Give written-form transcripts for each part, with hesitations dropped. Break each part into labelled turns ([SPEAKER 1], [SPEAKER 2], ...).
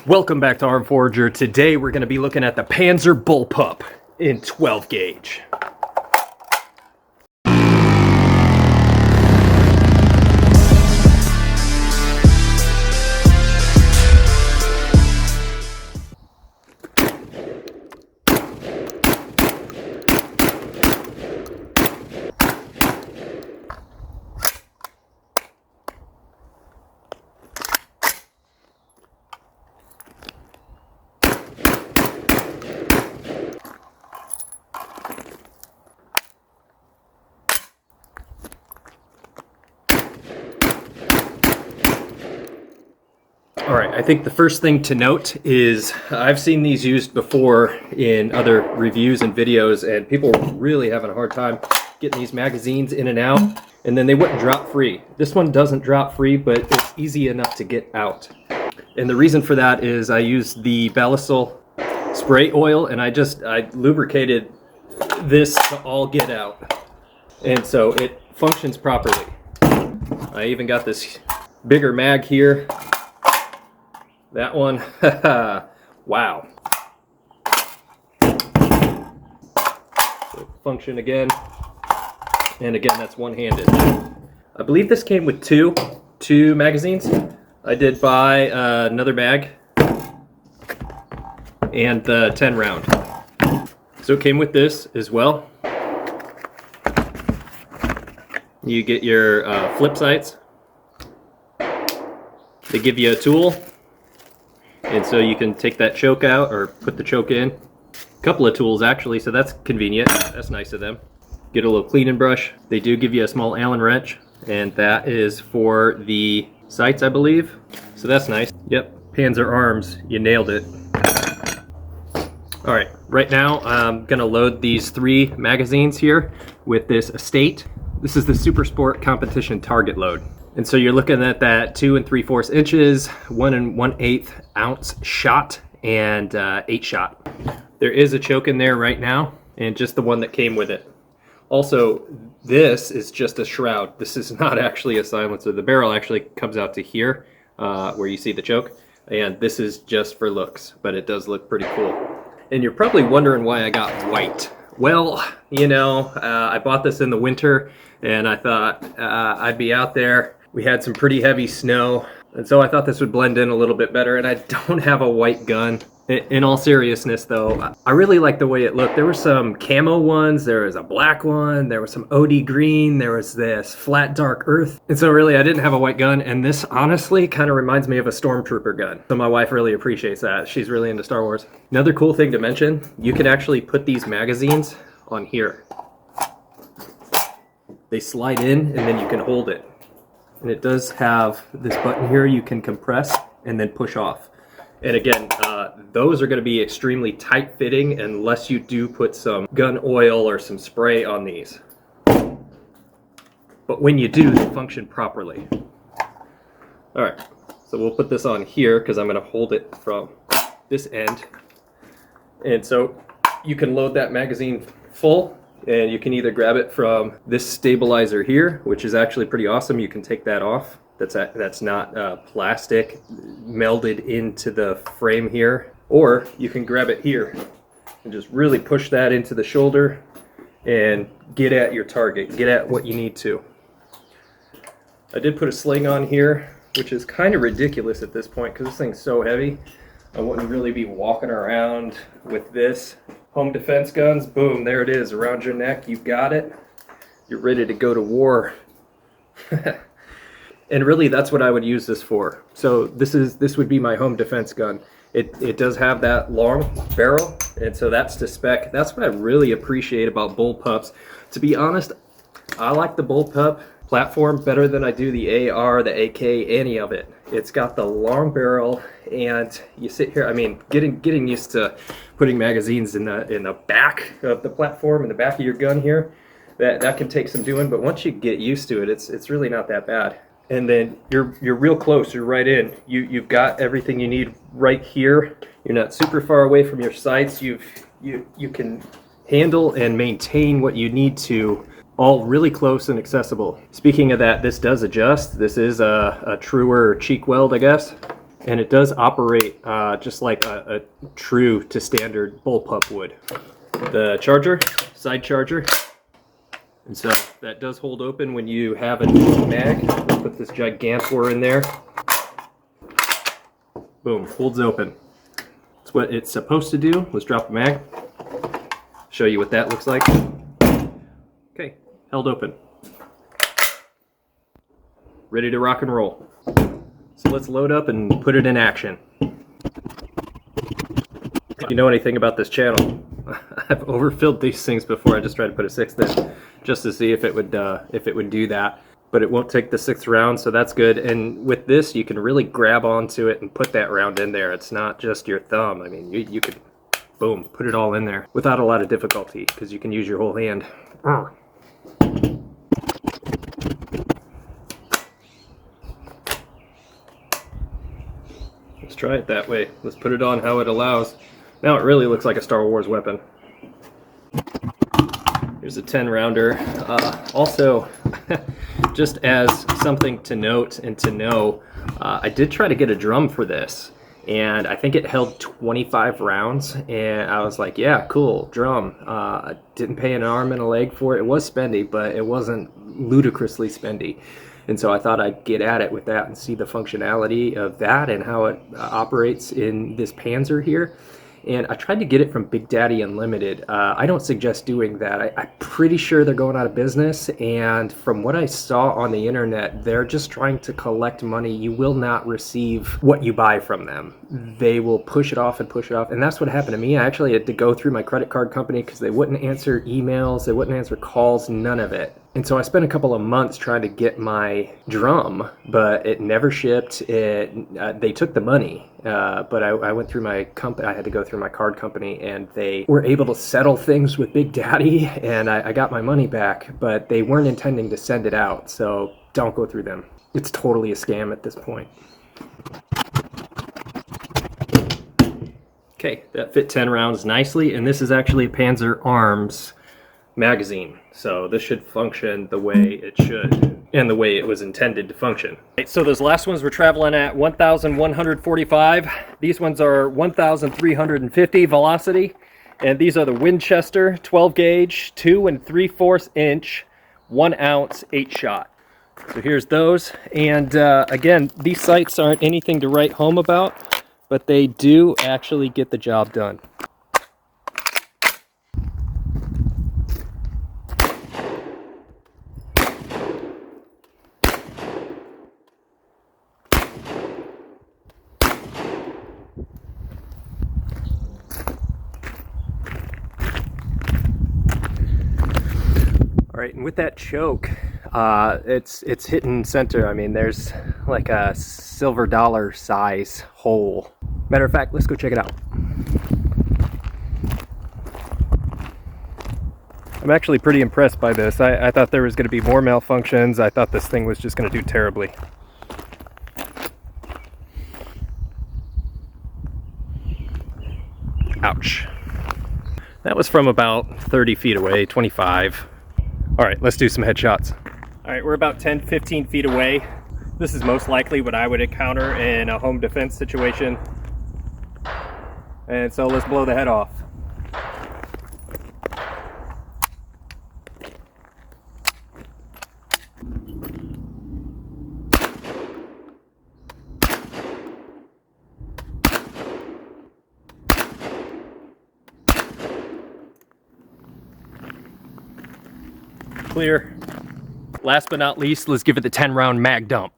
[SPEAKER 1] Welcome back to ARMEDFORAGER. Today we're going to be looking at the Panzer bullpup in 12 gauge. Alright, I think the first thing to note is I've seen these used before in other reviews and videos, and people were really having a hard time getting these magazines in and out, and then they wouldn't drop free. This one doesn't drop free, but it's easy enough to get out. And the reason for that is I used the Balisol spray oil, and I lubricated this to all get out. And so it functions properly. I even got this bigger mag here. That one, wow. So function again, and again, that's one-handed. I believe this came with two magazines. I did buy another mag and the 10 round. So it came with this as well. You get your flip sights. They give you a tool. And so you can take that choke out or put the choke in. A couple of tools actually, so that's convenient. That's nice of them. Get a little cleaning brush. They do give you a small Allen wrench, and that is for the sights, I believe. So that's nice. Yep, Panzer arms, you nailed it. All right, right now I'm gonna load these 3 magazines here with this Estate. This is the Super Sport Competition Target Load. And so you're looking at that 2 3/4 inches, 1 1/8 ounce shot, and 8 shot. There is a choke in there right now, and just the one that came with it. Also, this is just a shroud. This is not actually a silencer. The barrel actually comes out to here, where you see the choke, and this is just for looks, but it does look pretty cool. And you're probably wondering why I got white. Well, you know, I bought this in the winter, and I thought I'd be out there. We had some pretty heavy snow, and so I thought this would blend in a little bit better, and I don't have a white gun. In all seriousness though, I really like the way it looked. There were some camo ones, there was a black one, there was some OD green, there was this flat dark earth. And so really I didn't have a white gun, and this honestly kind of reminds me of a stormtrooper gun. So my wife really appreciates that. She's really into Star Wars. Another cool thing to mention, you can actually put these magazines on here. They slide in and then you can hold it. And it does have this button here you can compress and then push off. And again, those are going to be extremely tight fitting unless you do put some gun oil or some spray on these. But when you do, they function properly. Alright, so we'll put this on here because I'm going to hold it from this end. And so you can load that magazine full. And you can either grab it from this stabilizer here, which is actually pretty awesome. You can take that off. That's not plastic melded into the frame here. Or you can grab it here and just really push that into the shoulder and get at your target. Get at what you need to. I did put a sling on here, which is kind of ridiculous at this point because this thing's so heavy. I wouldn't really be walking around with this. Home defense guns, boom, there it is, around your neck, you've got it. You're ready to go to war. And really, that's what I would use this for. So this would be my home defense gun. It does have that long barrel, and so that's to spec. That's what I really appreciate about bullpups. To be honest, I like the bullpup platform better than I do the AR, the AK, any of it. It's got the long barrel, and you sit here. I mean, getting used to putting magazines in the back of the platform, in the back of your gun here, that can take some doing. But once you get used to it, it's really not that bad. And then you're real close. You're right in. You've got everything you need right here. You're not super far away from your sights. You can handle and maintain what you need to, all really close and accessible. Speaking of that, this does adjust. This is a truer cheek weld, I guess. And it does operate just like a true to standard bullpup would. The charger, side charger. And so that does hold open when you have a mag. Let's put this Gigantor in there. Boom, holds open. That's what it's supposed to do. Let's drop the mag. Show you what that looks like. Okay, held open. Ready to rock and roll. So let's load up and put it in action. If you know anything about this channel, I've overfilled these things before. I just tried to put a 6th in just to see if it would do that. But it won't take the 6th round, so that's good. And with this, you can really grab onto it and put that round in there. It's not just your thumb. I mean, you could, boom, put it all in there without a lot of difficulty because you can use your whole hand. Let's try it that way. Let's put it on how it allows. Now it really looks like a Star Wars weapon. Here's a 10 rounder. Also, just as something to note and to know, I did try to get a drum for this, and I think it held 25 rounds, and I was like, yeah, cool, drum. I didn't pay an arm and a leg for it. It was spendy, but it wasn't ludicrously spendy. And so I thought I'd get at it with that and see the functionality of that and how it operates in this Panzer here. And I tried to get it from Big Daddy Unlimited. I don't suggest doing that. I'm pretty sure they're going out of business, and from what I saw on the internet, they're just trying to collect money. You will not receive what you buy from them. They will push it off and push it off, and that's what happened to me. I actually had to go through my credit card company because they wouldn't answer emails, they wouldn't answer calls, none of it. And so I spent a couple of months trying to get my drum, but it never shipped. They took the money, but I went through my company. I had to go through my card company, and they were able to settle things with Big Daddy, and I got my money back, but they weren't intending to send it out, so don't go through them. It's totally a scam at this point. Okay, that fit 10 rounds nicely, and this is actually a Panzer Arms magazine, so this should function the way it should and the way it was intended to function. Right, so those last ones were traveling at 1,145. These ones are 1,350 velocity, and these are the Winchester 12 gauge 2 3/4 inch 1 ounce 8-shot. So here's those, and again, these sights aren't anything to write home about, but they do actually get the job done. All right, and with that choke, it's hitting center. I mean, there's like a silver dollar size hole. Matter of fact, let's go check it out. I'm actually pretty impressed by this. I thought there was going to be more malfunctions. I thought this thing was just going to do terribly. Ouch. That was from about 30 feet away, 25. All right, let's do some headshots. All right, we're about 10-15 feet away. This is most likely what I would encounter in a home defense situation. And so let's blow the head off. Clear. Last but not least, let's give it the 10-round mag dump.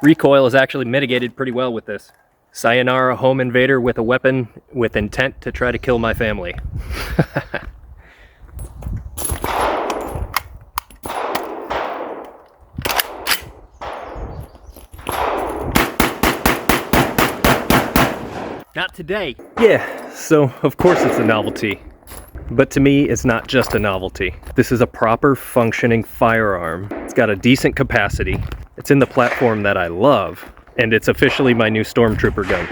[SPEAKER 1] Recoil is actually mitigated pretty well with this. Sayonara home invader with a weapon with intent to try to kill my family. Not today. Yeah, so of course it's a novelty. But to me, it's not just a novelty. This is a proper functioning firearm. It's got a decent capacity. It's in the platform that I love. And it's officially my new Stormtrooper gun.